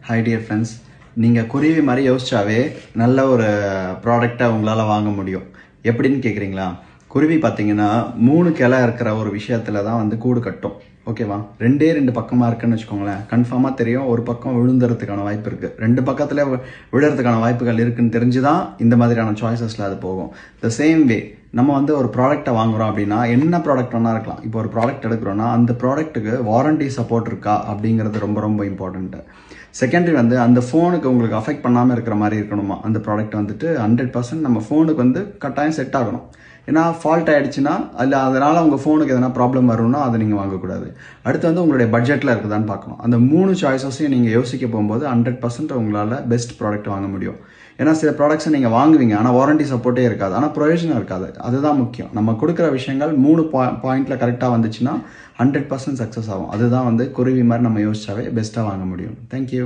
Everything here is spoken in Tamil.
Hi dear friends, நீங்கள் குருவி மாதிரி யோசிச்சாவே நல்ல ஒரு ப்ராடக்டை உங்களால் வாங்க முடியும். எப்படின்னு கேட்குறீங்களா? குருவி பார்த்தீங்கன்னா 3 கிளை இருக்கிற ஒரு விஷயத்தில் தான் வந்து கூடு கட்டும். ஓகேவா? ரெண்டு பக்கமாக இருக்குன்னு வச்சுக்கோங்களேன், கன்ஃபார்மாக தெரியும் ஒரு பக்கம் விழுந்துறதுக்கான வாய்ப்பு இருக்குது. 2 பக்கத்தில் விழுறதுக்கான வாய்ப்புகள் இருக்குன்னு தெரிஞ்சு தான் இந்த மாதிரியான சாய்ஸஸில் அது போகும். த சேம் வே நம்ம வந்து ஒரு ப்ராடக்ட்டை வாங்குகிறோம் அப்படின்னா என்ன ப்ராடக்ட் வேணா இருக்கலாம். இப்போ ஒரு ப்ராடக்ட் எடுக்கிறோன்னா அந்த ப்ராடக்ட்டுக்கு வாரண்டி சப்போர்ட் இருக்கா அப்படிங்கிறது ரொம்ப ரொம்ப இம்பார்ட்டண்ட்டு. செகண்டரி வந்து அந்த ஃபோனுக்கு உங்களுக்கு அஃபெக்ட் பண்ணாமல் இருக்கிற மாதிரி இருக்கணுமா. அந்த ப்ராடக்ட் வந்துட்டு 100% நம்ம ஃபோனுக்கு வந்து கட்டாயம் செட் ஆகணும். ஏன்னா ஃபால்ட் ஆகிடுச்சுன்னா இல்லை அதனால் உங்கள் ஃபோனுக்கு எதனா ப்ராப்ளம் வரும்னா அதை நீங்கள் வாங்கக்கூடாது. அடுத்து வந்து உங்களுடைய பட்ஜெட்டில் இருக்குதான்னு பார்க்கணும். அந்த 3 சாய்ஸஸையும் நீங்கள் யோசிக்க போகும்போது 100% உங்களால் பெஸ்ட் ப்ராடக்ட் வாங்க முடியும். ஏன்னா சில ப்ராடக்ட்ஸை நீங்கள் வாங்குவீங்க, ஆனால் வாரண்டி சப்போர்ட்டே இருக்காது, ஆனால் ப்ரொயோஜனம் இருக்காது. அதுதான் முக்கியம். நம்ம கொடுக்குற விஷயங்கள் 3 பாயிண்டில் கரெக்டாக வந்துச்சுன்னா 100% சக்ஸஸ் ஆகும். அதுதான் வந்து குருவி மாதிரி நம்ம யோசிச்சாவே பெஸ்ட்டாக வாங்க முடியும். தேங்க்யூ.